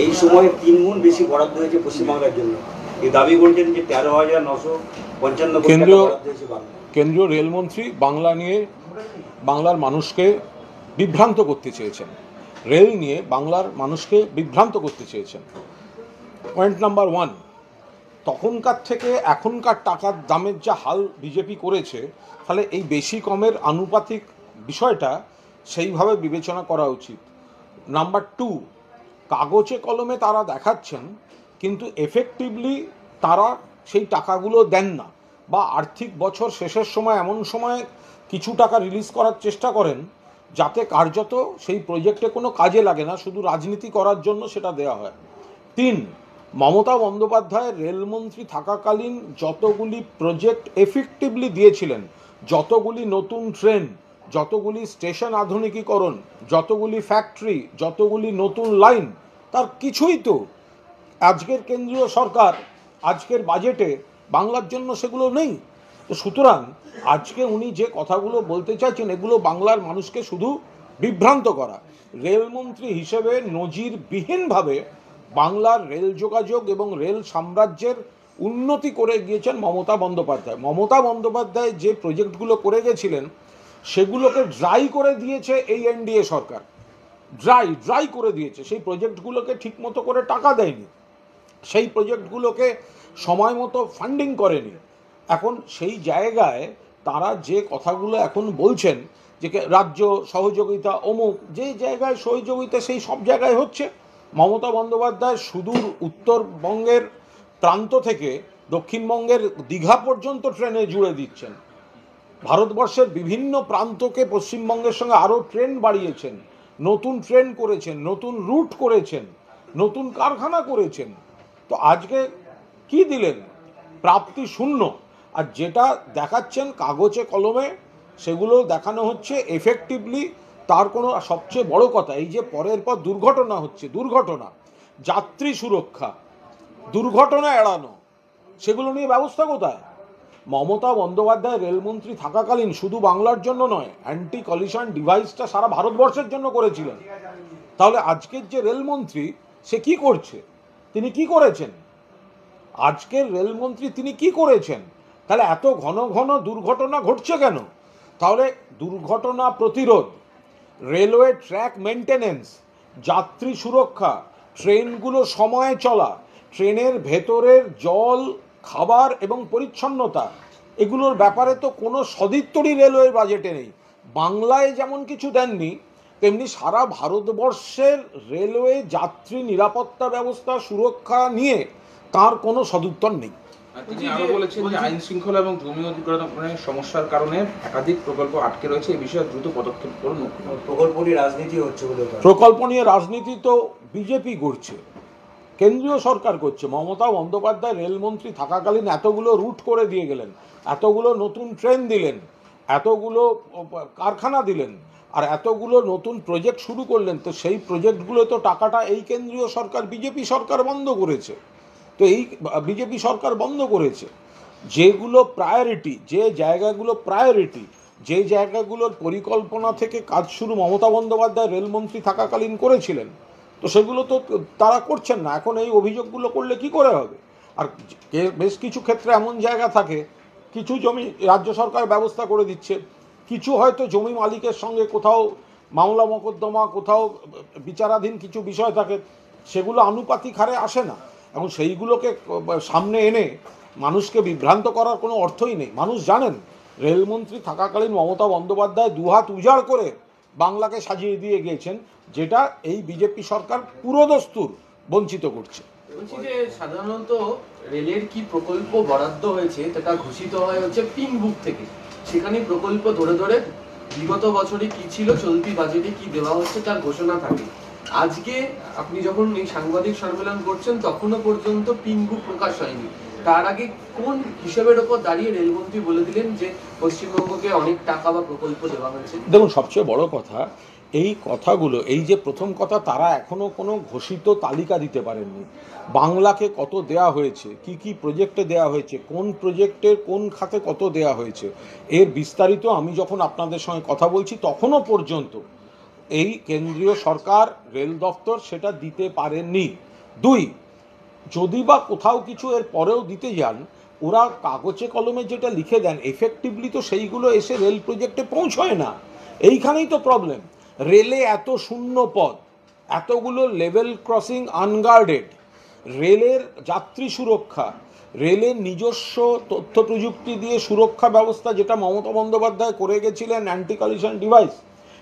এই সময়ে 3 গুণ বেশি বরাদ্দ হয়েছে পশ্চিমবাংলার জন্য। এই দাবি বলছেন যে 13,955 কোটি টাকা বরাদ্দ হয়েছে বাংলা। কেন্দ্রীয় রেলমন্ত্রী বাংলা নিয়ে বাংলার মানুষকে বিভ্রান্ত করতে চেয়েছেন, রেল নিয়ে বাংলার মানুষকে বিভ্রান্ত করতে চেয়েছেন। পয়েন্ট নাম্বার 1, তখনকার থেকে এখনকার টাকার দামের যা হাল বিজেপি করেছে, তাহলে এই বেশি কমের আনুপাতিক বিষয়টা সেইভাবে বিবেচনা করা উচিত। নাম্বার 2, কাগজে কলমে তারা দেখাচ্ছেন কিন্তু এফেক্টিভলি তারা সেই টাকাগুলো দেন না, বা আর্থিক বছর শেষের সময় এমন সময় কিছু টাকা রিলিজ করার চেষ্টা করেন যাতে কার্যত সেই প্রজেক্টে কোনো কাজে লাগে না, শুধু রাজনীতি করার জন্য সেটা দেওয়া হয়। 3, মমতা বন্দ্যোপাধ্যায় রেলমন্ত্রী থাকাকালীন যতগুলি প্রজেক্ট এফেক্টিভলি দিয়েছিলেন, যতগুলি নতুন ট্রেন, যতগুলি স্টেশন আধুনিকীকরণ, যতগুলি ফ্যাক্টরি, যতগুলি নতুন লাইন, তার কিছুই তো আজকের কেন্দ্রীয় সরকার আজকের বাজেটে বাংলার জন্য সেগুলো নেই। তো সুতরাং আজকে উনি যে কথাগুলো বলতে চাইছেন এগুলো বাংলার মানুষকে শুধু বিভ্রান্ত করা। রেলমন্ত্রী হিসেবে নজিরবিহীনভাবে বাংলার রেল যোগাযোগ এবং রেল সাম্রাজ্যের উন্নতি করে গিয়েছেন মমতা বন্দ্যোপাধ্যায়। মমতা বন্দ্যোপাধ্যায় যে প্রজেক্টগুলো করে গেছিলেন সেগুলোকে ড্রাই করে দিয়েছে এই এনডিএ সরকার, ড্রাই করে দিয়েছে। সেই প্রজেক্টগুলোকে ঠিকমতো করে টাকা দেয়নি, সেই প্রজেক্টগুলোকে সময় মতো ফান্ডিং করেনি। এখন সেই জায়গায় তারা যে কথাগুলো এখন বলছেন যে রাজ্য সহযোগিতা অমুক, যে জায়গায় সহযোগিতা সেই সব জায়গায় হচ্ছে। মমতা বন্দ্যোপাধ্যায় সুদূর উত্তরবঙ্গের প্রান্ত থেকে দক্ষিণবঙ্গের দীঘা পর্যন্ত ট্রেনে জুড়ে দিচ্ছেন। ভারতবর্ষের বিভিন্ন প্রান্তকে পশ্চিমবঙ্গের সঙ্গে আরও ট্রেন বাড়িয়েছেন, নতুন ট্রেন করেছেন, নতুন রুট করেছেন, নতুন কারখানা করেছেন। তো আজকে কি দিলেন? প্রাপ্তি শূন্য। আর যেটা দেখাচ্ছেন কাগজে কলমে সেগুলো দেখানো হচ্ছে এফেক্টিভলি তার কোনো। সবচেয়ে বড় কথা, এই যে পরের পর দুর্ঘটনা হচ্ছে, দুর্ঘটনা, যাত্রী সুরক্ষা, দুর্ঘটনা এড়ানো, সেগুলো নিয়ে ব্যবস্থা কোথায়? মমতা বন্দ্যোপাধ্যায় রেলমন্ত্রী থাকাকালীন শুধু বাংলার জন্য নয়, অ্যান্টি কলিশন ডিভাইসটা সারা ভারতবর্ষের জন্য করেছিলেন। তাহলে আজকের যে রেলমন্ত্রী সে কি করছে? তিনি কি করেছেন? আজকের রেলমন্ত্রী তিনি কি করেছেন? তাহলে এত ঘন ঘন দুর্ঘটনা ঘটছে কেন? তাহলে দুর্ঘটনা প্রতিরোধ, রেলওয়ে ট্র্যাক মেনটেনেন্স, যাত্রী সুরক্ষা, ট্রেনগুলো সময়ে চলা, ট্রেনের ভেতরের জল, খাবার এবং পরিচ্ছন্নতা, এগুলোর ব্যাপারে তো কোনো সদিত্তরই রেলওয়ের বাজেটে নেই। বাংলায় যেমন কিছু দেননি, তেমনি সারা ভারতবর্ষের রেলওয়ে যাত্রী নিরাপত্তা ব্যবস্থা সুরক্ষা নিয়ে তার কোনো সদুত্তর নেই। তিনি আরো বলেছেন যে আইন শৃঙ্খলা এবং জমি অধিগ্রহণের সমস্যার কারণে একাধিক প্রকল্প আটকে রয়েছে, এই বিষয়ে দ্রুত পদক্ষেপ করুন। প্রকল্প নিয়ে রাজনীতি হচ্ছে বলে। প্রকল্প নিয়ে রাজনীতি তো বিজেপি করছে, কেন্দ্রীয় সরকার করছে। মমতা বন্দ্যোপাধ্যায় রেলমন্ত্রী থাকাকালীন এতগুলো রুট করে দিয়ে গেলেন, এতগুলো নতুন ট্রেন দিলেন, এতগুলো কারখানা দিলেন, আর এতগুলো নতুন প্রজেক্ট শুরু করলেন। তো সেই প্রজেক্টগুলো তো টাকাটা এই কেন্দ্রীয় সরকার বিজেপি সরকার বন্ধ করেছে। তো এই বিজেপি সরকার বন্ধ করেছে যেগুলো প্রায়োরিটি, যে জায়গাগুলো প্রায়োরিটি, যে জায়গাগুলোর পরিকল্পনা থেকে কাজ শুরু মমতা বন্দ্যোপাধ্যায় রেলমন্ত্রী থাকাকালীন করেছিলেন, তো সেগুলো তো তারা করছেন না। এখন এই অভিযোগগুলো করলে কি করে হবে? আর বেশ কিছু ক্ষেত্রে এমন জায়গা থাকে, কিছু জমি রাজ্য সরকার ব্যবস্থা করে দিচ্ছে, কিছু হয়তো জমি মালিকের সঙ্গে কোথাও মামলা মোকদ্দমা, কোথাও বিচারাধীন কিছু বিষয় থাকে, সেগুলো আনুপাতিক হারে আসে না। এবং সেইগুলোকে সামনে এনে মানুষকে বিভ্রান্ত করার কোনো অর্থই নেই। মানুষ জানেন রেলমন্ত্রী থাকাকালীন মমতা বন্দ্যোপাধ্যায় দুহাত উজাড় করে বাংলাকে সাজিয়ে দিয়ে গিয়েছেন, যেটা এই বিজেপি সরকার পুরোদস্তুর বঞ্চিত করছে। বলছি যে সাধারণত রেলের কি প্রকল্প বরাদ্দ হয়েছে সেটা ঘোষিত হয় হচ্ছে পিঙ্ক বুক থেকে, সেখানে প্রকল্প ধরে ধরে বিগত বছরে কি ছিল, চলতি বাজেটে কি দেওয়া হচ্ছে তার ঘোষণা থাকে। আজকে আপনি যখন এই সাংবাদিক সম্মেলন করছেন তখনও পর্যন্ত পিঙ্ক বুক প্রকাশ হয়নি। তার আগে কোন হিসেবের ওপর দাঁড়িয়ে রেলমন্ত্রী বলে দিলেন যে পশ্চিমবঙ্গকে অনেক টাকা বা প্রকল্প দেওয়া হয়েছে? দেখুন, সবচেয়ে বড় কথা এই কথাগুলো, এই যে প্রথম কথা, তারা এখনো কোনো ঘোষিত তালিকা দিতে পারেননি। বাংলাকে কত দেয়া হয়েছে, কি কি প্রজেক্টে দেয়া হয়েছে, কোন প্রজেক্টের কোন খাতে কত দেয়া হয়েছে, এর বিস্তারিত আমি যখন আপনাদের সঙ্গে কথা বলছি তখনও পর্যন্ত এই কেন্দ্রীয় সরকার রেল দপ্তর সেটা দিতে পারেননি। দুই, যদি বা কোথাও কিছু এর পরেও দিতে যান, ওরা কাগজে কলমে যেটা লিখে দেন এফেক্টিভলি তো সেইগুলো এসে রেল প্রজেক্টে পৌঁছয় না। এইখানেই তো প্রবলেম। রেলে এত শূন্য পদ, এতগুলো লেভেল ক্রসিং আনগার্ডেড, রেলের যাত্রী সুরক্ষা, রেলের নিজস্ব তথ্য প্রযুক্তি দিয়ে সুরক্ষা ব্যবস্থা যেটা মমতা বন্দ্যোপাধ্যায় করে গেছিলেন, অ্যান্টি কলিশন ডিভাইস,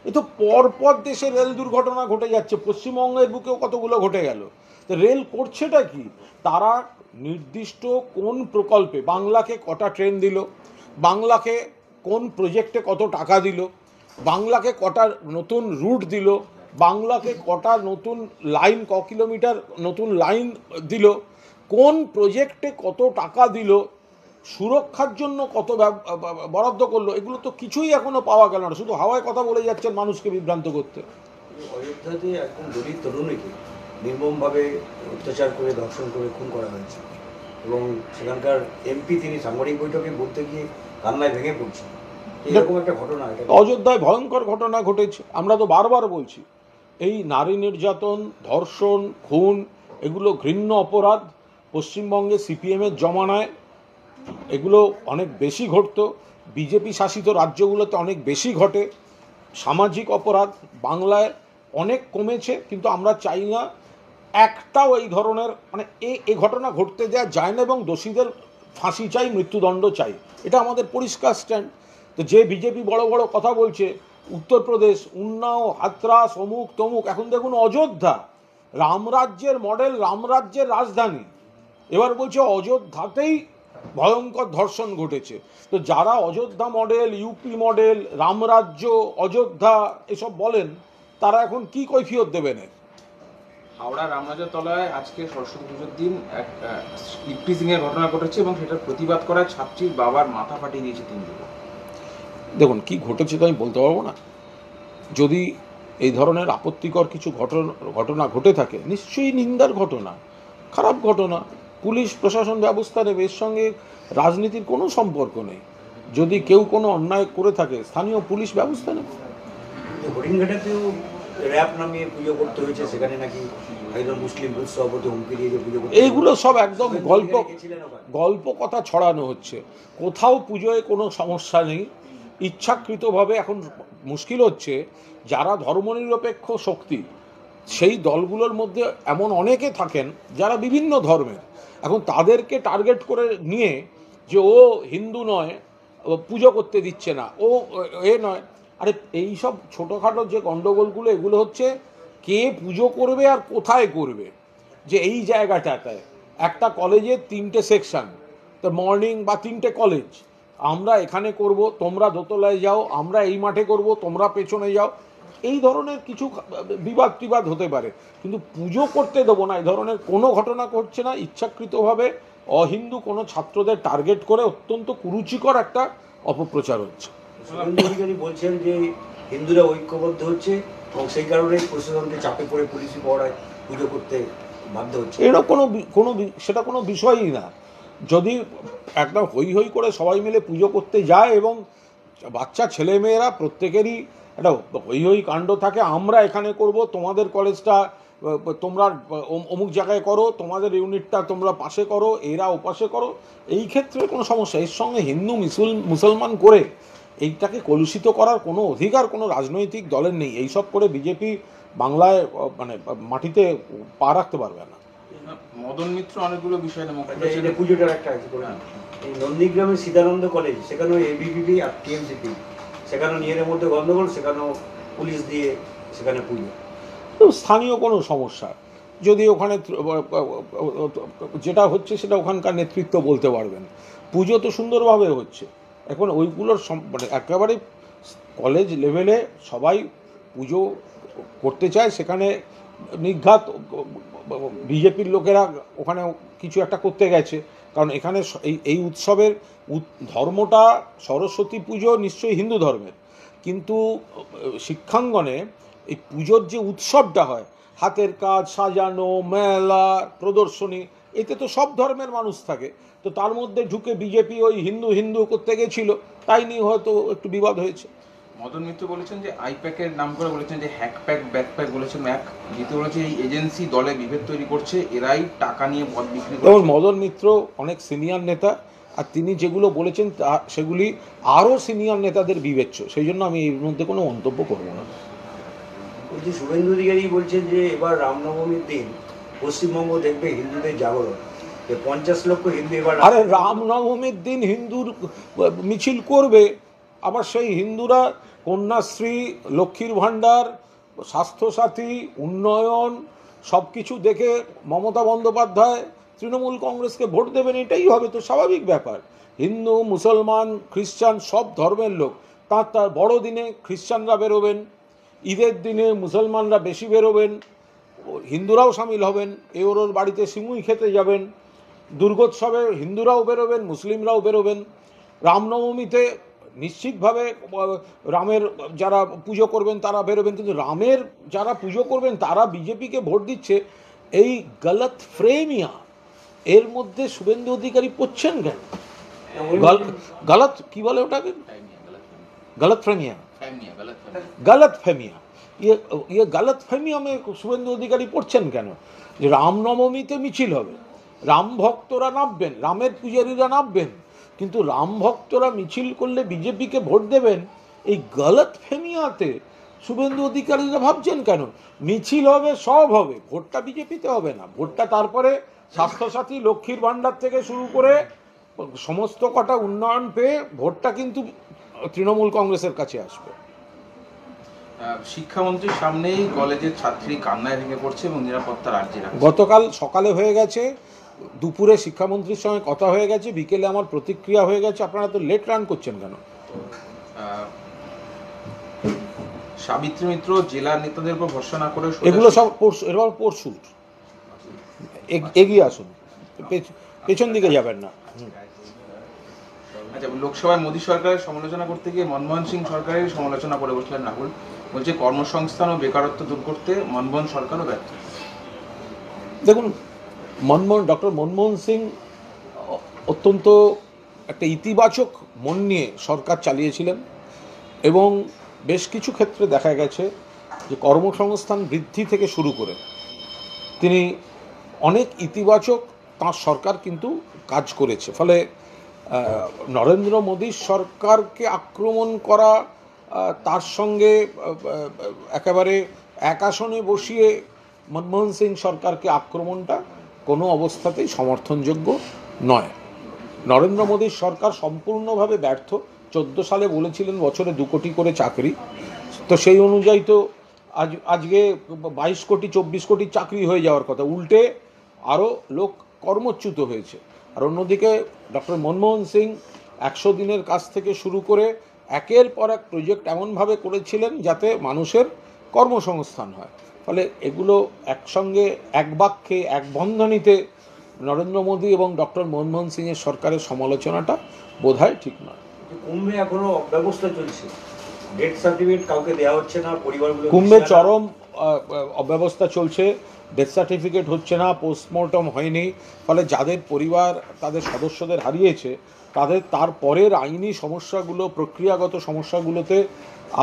এ তো পরপর দেশে রেল দুর্ঘটনা ঘটে যাচ্ছে। পশ্চিমবঙ্গের বুকেও কতগুলো ঘটে গেল। তো রেল করছেটা কি? তারা নির্দিষ্ট কোন প্রকল্পে বাংলাকে কটা ট্রেন দিল, বাংলাকে কোন প্রজেক্টে কত টাকা দিল, বাংলাকে কটা নতুন রুট দিল, বাংলাকে কটা নতুন লাইন, ক কিলোমিটার নতুন লাইন দিল, কোন প্রজেক্টে কত টাকা দিল, সুরক্ষার জন্য কত বরাদ্দ করলো, এগুলো তো কিছুই এখনো পাওয়া গেল না। শুধু হাওয়ায় কথা বলে যাচ্ছেন মানুষকে বিভ্রান্ত করতে। অযোধ্যাতে একদম দলিত তরুণীকে নির্মমভাবে অত্যাচার করে, ধর্ষণ করে খুন করা হয়েছে এবং সেখানকার এমপি তিনি সাংবাদিক বৈঠকে বলতে গিয়ে কান্নায় ভেঙে পড়ছেন। এরকম একটা ঘটনা অযোধ্যায় ভয়ঙ্কর ঘটনা ঘটেছে। আমরা তো বারবার বলছি, এই নারী নির্যাতন, ধর্ষণ, খুন এগুলো ঘৃণ্য অপরাধ। পশ্চিমবঙ্গে সিপিএমের জমানায় এগুলো অনেক বেশি ঘটতো, বিজেপি শাসিত রাজ্যগুলোতে অনেক বেশি ঘটে। সামাজিক অপরাধ বাংলায় অনেক কমেছে, কিন্তু আমরা চাই না একটাও এই ধরনের, মানে এই ঘটনা ঘটতে দেওয়া যায় না, এবং দোষীদের ফাঁসি চাই, মৃত্যুদণ্ড চাই, এটা আমাদের পরিষ্কার স্ট্যান্ড। তো যে বিজেপি বড় বড় কথা বলছে, উত্তরপ্রদেশ, উন্নাও, হাতরাস, অমুক তমুক, এখন দেখুন অযোধ্যা রামরাজ্যের মডেল, রামরাজ্যের রাজধানী, এবার বলছে অযোধ্যাতেই ভয়ঙ্কর ধর্ষণ ঘটেছে। তো যারা Ayodhya model, UP model, Ram Rajya, Ayodhya এসব বলেন, তারা এখন কি কৈফিয়ত দেবেন? হাওড়া রামরাজার তলায় আজকে সরস্বতী পুজোর দিন এক ইপটিজিং এর ঘটনা ঘটেছে এবং সেটার প্রতিবাদ করায় ছাত্রীর বাবার মাথা ফাটিয়ে দিয়েছে 3 যুবক। দেখুন, কি ঘটেছে তো আমি বলতে পারবো না। যদি এই ধরনের আপত্তিকর কিছু ঘটনা ঘটে থাকে, নিশ্চয়ই নিন্দার ঘটনা, খারাপ ঘটনা, পুলিশ প্রশাসন ব্যবস্থা নেবে, এর সঙ্গে রাজনীতির কোনো সম্পর্ক নেই। যদি কেউ কোনো অন্যায় করে থাকে, স্থানীয় পুলিশ ব্যবস্থা নেবে। হরিণঘাটাতেও র্যাপ নামিয়ে পুজো করতে হয়েছে, সেখানে নাকি একজন মুসলিম বুথ সভাপতি হুমকি দিয়ে যে পুজো করতে। এইগুলো সব একদম গল্প কথা ছড়ানো হচ্ছে। কোথাও পুজোয় কোনো সমস্যা নেই, ইচ্ছাকৃতভাবে। এখন মুশকিল হচ্ছে যারা ধর্মনিরপেক্ষ শক্তি, সেই দলগুলোর মধ্যে এমন অনেকে থাকেন যারা বিভিন্ন ধর্মের, এখন তাদেরকে টার্গেট করে নিয়ে যে ও হিন্দু নয়, ও পুজো করতে দিচ্ছে না, ও এ নয়। আরে এই সব ছোটোখাটো যে গণ্ডগোলগুলো, এগুলো হচ্ছে কে পুজো করবে আর কোথায় করবে। যে এই জায়গাটাতে একটা কলেজের 3টে সেকশন, তো মর্নিং বা 3টে কলেজ, আমরা এখানে করব, তোমরা দোতলায় যাও, আমরা এই মাঠে করব, তোমরা পেছনে যাও, এই ধরনের কিছু বিবাদ হতে পারে, কিন্তু পুজো করতে দেবো না, এই ধরনের কোনো ঘটনা ঘটছে না। ইচ্ছাকৃতভাবে অহিন্দু কোনো ছাত্রদের টার্গেট করে অত্যন্ত কুরুচিকর একটা অপপ্রচার হচ্ছে। শুভেন্দু অধিকারী বলছেন যে হিন্দুরা ঐক্যবদ্ধ হচ্ছে এবং সেই কারণে প্রশাসনকে চাপে পড়ে পুলিশি পড়ায় পুজো করতে বাধ্য হচ্ছে। এটা সেটা কোনো বিষয়ই না। যদি একটা হই হই করে সবাই মিলে পুজো করতে যায় এবং বাচ্চা ছেলেমেয়েরা প্রত্যেকেরই একটা হই হই কাণ্ড থাকে, আমরা এখানে করব, তোমাদের কলেজটা তোমরা অমুক জায়গায় করো, তোমাদের ইউনিটটা তোমরা পাশে করো, এরা ওপাশে করো, এই ক্ষেত্রে কোনো সমস্যা। এর সঙ্গে হিন্দু মুসলমান করে এইটাকে কলুষিত করার কোনো অধিকার কোনো রাজনৈতিক দলের নেই। এইসব করে বিজেপি বাংলায় মানে মাটিতে পা রাখতে পারবে না। মদন মিত্র অনেকগুলো বিষয় পুজোটার একটা এই নন্দীগ্রামের সীতানন্দ কলেজ, সেখানেও এবিভিপি আর টিএমসিপি, সেখানেও নিজেদের মধ্যে গন্ডগোল, সেখানেও পুলিশ দিয়ে সেখানে পুজো। স্থানীয় কোনো সমস্যা, যদি ওখানে যেটা হচ্ছে সেটা ওখানকার নেতৃত্ব বলতে পারবেন। পুজো তো সুন্দরভাবে হচ্ছে। এখন ওইগুলোর মানে একেবারে কলেজ লেভেলে সবাই পুজো করতে চায়, সেখানে নিঘাত বিজেপির লোকেরা ওখানে কিছু একটা করতে গেছে। কারণ এখানে এই উৎসবের ধর্মটা, সরস্বতী পুজো নিশ্চয়ই হিন্দু ধর্মের, কিন্তু শিক্ষাঙ্গনে এই পুজোর যে উৎসবটা হয়, হাতের কাজ, সাজানো, মেলা, প্রদর্শনী, এতে তো সব ধর্মের মানুষ থাকে। তো তার মধ্যে ঢুকে বিজেপি ওই হিন্দু করতে গেছিল, তাই নিয়ে হয়তো একটু বিবাদ হয়েছে। মদন মিত্র বলেছেন যে আইপ্যাকের নাম করে বলেছেন যে হ্যাকপ্যাক ব্যাকপ্যাক বলেছেন ম্যাক, দ্বিতীয় বলেছে এই এজেন্সি দলে বিভেদ তৈরি করছে, এরাই টাকা নিয়ে পদ বিক্রি যেমন করছে। মদন মিত্র অনেক সিনিয়র নেতা, আর তিনি যেগুলো বলেছেন সেগুলি আরও সিনিয়র নেতাদের বিবেচ্য, সেই জন্য আমি এর মধ্যে কোনো মন্তব্য করবো না। বলছি শুভেন্দু অধিকারী বলছেন যে এবার রামনবমীর দিন পশ্চিমবঙ্গ দেখবে হিন্দুদের জাগরণ, যে 50 লক্ষ হিন্দু এবার আরে রামনবমীর দিন হিন্দুর মিছিল করবে, আবার সেই হিন্দুরা কন্যাশ্রী, লক্ষ্মীর ভাণ্ডার, স্বাস্থ্যসাথী, উন্নয়ন সব কিছু দেখে মমতা বন্দ্যোপাধ্যায় তৃণমূল কংগ্রেসকে ভোট দেবেন, এটাই হবে তো স্বাভাবিক ব্যাপার। হিন্দু, মুসলমান, খ্রিস্টান সব ধর্মের লোক, তার বড়দিনে খ্রিস্টানরা বেরোবেন, ঈদের দিনে মুসলমানরা বেশি বেরোবেন, হিন্দুরাও সামিল হবেন, ওর বাড়িতে সিমুই খেতে যাবেন, দুর্গোৎসবে হিন্দুরাও বেরোবেন, মুসলিমরাও বেরোবেন, রামনবমীতে নিশ্চিতভাবে রামের যারা পুজো করবেন তারা বেরোবেন, কিন্তু রামের যারা পুজো করবেন তারা বিজেপিকে ভোট দিচ্ছে, এই গলত ফ্রেমিয়া এর মধ্যে শুভেন্দু অধিকারী পড়ছেন কেন? গলত কি বলে ওটাকে? गलत फहमिया गलत फहमिया ये गलत फहमिया में শুভেন্দু অধিকারী পড়ছেন কেন? যে রামনবমীতে মিছিল হবে, রাম ভক্তরা নামবেন, রামের পূজারীরা নামবেন, কিন্তু রাম ভক্তরা মিছিল করলে বিজেপিকে ভোট দেবেন, এই গলত ফেমিয়াতে শুভেন্দু অধিকারীরা ভাবছেন কেন? মিছিল হবে, সব হবে, ভোটটা বিজেপিতে হবে না, ভোটটা তারপরে স্বাস্থ্যসাথী, লক্ষ্মীর ভাণ্ডার থেকে শুরু করে সমস্ত কটা উন্নয়ন পেয়ে ভোটটা কিন্তু তৃণমূল কংগ্রেসের কাছে আসবে। শিক্ষামন্ত্রীর সামনেই কলেজের ছাত্রী কান্নায় ভেঙে পড়ছে এবং নিরাপত্তার আর্জি রাখছে। গতকাল সকালে হয়ে গেছে, দুপুরে শিক্ষামন্ত্রীর সঙ্গে কথা হয়ে গেছে, বিকেলে আমার প্রতিক্রিয়া হয়ে গেছে, আপনারা তো লেট রান করছেন কেন? সাবিত্রী মিত্র জেলার নেতাদের উপর ভরসা না করে এগুলো সব এবার পরশু, এগিয়ে আসুন, পেছন দিকে যাবেন না। আচ্ছা, লোকসভায় মোদী সরকারের সমালোচনা করতে গিয়ে মনমোহন সিং সরকারের সমালোচনা করে বসলেন রাহুল, বলছে কর্মসংস্থান ও বেকারত্ব দূর করতে মনমোহন সরকারও ব্যর্থ। দেখুন, ডক্টর মনমোহন সিং অত্যন্ত একটা ইতিবাচক মন নিয়ে সরকার চালিয়েছিলেন এবং বেশ কিছু ক্ষেত্রে দেখা গেছে যে কর্মসংস্থান বৃদ্ধি থেকে শুরু করে তিনি অনেক ইতিবাচক তাঁর সরকার কিন্তু কাজ করেছে। ফলে নরেন্দ্র মোদীর সরকারকে আক্রমণ করা, তার সঙ্গে একেবারে এক আসনে বসিয়ে মনমোহন সিং সরকারকে আক্রমণটা কোনো অবস্থাতেই সমর্থনযোগ্য নয়। নরেন্দ্র মোদীর সরকার সম্পূর্ণভাবে ব্যর্থ। 14 সালে বলেছিলেন বছরে 2 কোটি করে চাকরি, তো সেই অনুযায়ী তো আজকে 22 কোটি 24 কোটি চাকরি হয়ে যাওয়ার কথা, উল্টে আরও লোক কর্মচ্যুত হয়েছে। আর অন্যদিকে ডক্টর মনমোহন সিং 100 দিনের কাজ থেকে শুরু করে একের পর এক প্রজেক্ট এমনভাবে করেছিলেন যাতে মানুষের কর্মসংস্থান হয়। ফলে এগুলো একসঙ্গে এক বাক্যে এক বন্ধনীতে নরেন্দ্র মোদী এবং ডক্টর মনমোহন সিংয়ের সরকারের সমালোচনাটা বোধহয় ঠিক নয়। কুম্ভে এখনো অব্যবস্থা চলছে, ডেথ সার্টিফিকেট কাউকে দেওয়া হচ্ছে না, পরিবারগুলো কুম্ভে চরম অব্যবস্থা চলছে, ডেথ সার্টিফিকেট হচ্ছে না, পোস্টমর্টম হয়নি, ফলে যাদের পরিবার তাদের সদস্যদের হারিয়েছে তাদের তারপরের আইনি সমস্যাগুলো, প্রক্রিয়াগত সমস্যাগুলোতে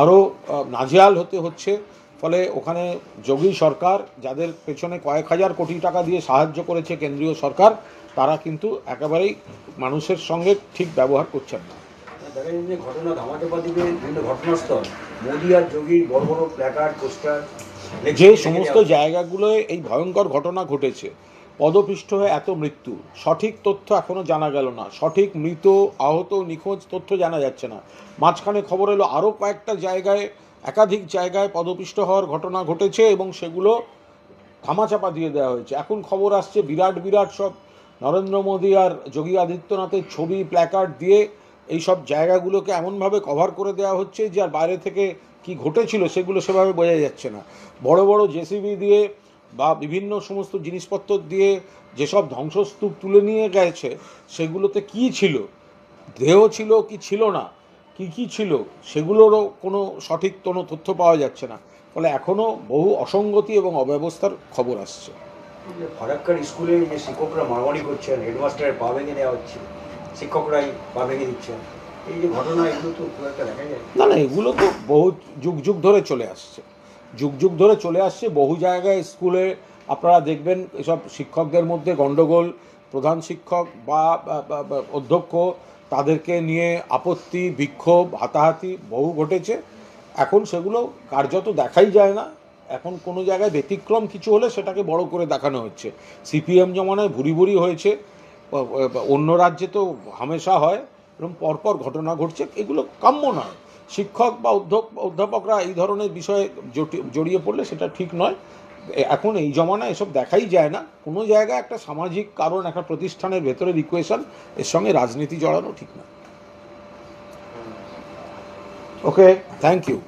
আরও নাজেহাল হতে হচ্ছে। ফলে ওখানে যোগী সরকার, যাদের পেছনে কয়েক হাজার কোটি টাকা দিয়ে সাহায্য করেছে কেন্দ্রীয় সরকার, তারা কিন্তু একেবারেই মানুষের সঙ্গে ঠিক ব্যবহার করছেন না। দেখা যায় যে ঘটনা ধামাচাপা দিবে বিভিন্ন ঘটনাস্থল, মোদী আর যোগীর বড় বড় প্ল্যাকার্ড, পোস্টার, যে সমস্ত জায়গাগুলোয় এই ভয়ঙ্কর ঘটনা ঘটেছে, পদপিষ্ট হয়ে এত মৃত্যু, সঠিক তথ্য এখনও জানা গেল না, সঠিক মৃত, আহত, নিখোঁজ তথ্য জানা যাচ্ছে না। মাঝখানে খবর এলো আরও কয়েকটা জায়গায়, একাধিক জায়গায় পদপিষ্ট হওয়ার ঘটনা ঘটেছে এবং সেগুলো ধামাচাপা দিয়ে দেওয়া হয়েছে। এখন খবর আসছে বিরাট বিরাট সব নরেন্দ্র মোদী আর যোগী আদিত্যনাথের ছবি, প্ল্যাকার্ড দিয়ে এই সব জায়গাগুলোকে এমনভাবে কভার করে দেওয়া হচ্ছে যে আর বাইরে থেকে কি ঘটেছিল সেগুলো সেভাবে বোঝা যাচ্ছে না। বড় বড় জেসিবি দিয়ে বা বিভিন্ন সমস্ত জিনিসপত্র দিয়ে যেসব ধ্বংসস্তূপ তুলে নিয়ে গেছে সেগুলোতে কি ছিল, দেহ ছিল কি ছিল না, কি ছিল, সেগুলোরও কোনো সঠিক কোনো তথ্য পাওয়া যাচ্ছে না। ফলে এখনও বহু অসঙ্গতি এবং অব্যবস্থার খবর আসছে। ফারাক্কার স্কুলে যে শিক্ষকরা মারামারি করছেন, হেডমাস্টারের পা ভেঙে নেওয়া হচ্ছে, শিক্ষকরাই পা ভেঙে দিচ্ছেন, এই যে ঘটনা, এগুলো তো খুব একটা দেখা যায় না না, এগুলো তো বহু যুগ যুগ ধরে চলে আসছে, যুগ যুগ ধরে চলে আসছে। বহু জায়গায় স্কুলে আপনারা দেখবেন এসব শিক্ষকদের মধ্যে গণ্ডগোল, প্রধান শিক্ষক বা অধ্যক্ষ তাদেরকে নিয়ে আপত্তি, বিক্ষোভ, হাতাহাতি বহু ঘটেছে। এখন সেগুলো কার্যত দেখাই যায় না। এখন কোনো জায়গায় ব্যতিক্রম কিছু হলে সেটাকে বড় করে দেখানো হচ্ছে। সিপিএম জমানায় ভুরি ভুরি হয়েছে, অন্য রাজ্যে তো হামেশা হয়, এরকম পরপর ঘটনা ঘটছে, এগুলো কাম্য নয়। শিক্ষক বা অধ্যাপকরা এই ধরনের বিষয়ে জড়িয়ে পড়লে সেটা ঠিক নয়। এখন এই জমানায় এসব দেখাই যায় না। কোনো জায়গায় একটা সামাজিক কারণ, একটা প্রতিষ্ঠানের ভেতরের ইকুয়েশন, এর সঙ্গে রাজনীতি জড়ানো ঠিক না। ওকে, থ্যাংক ইউ।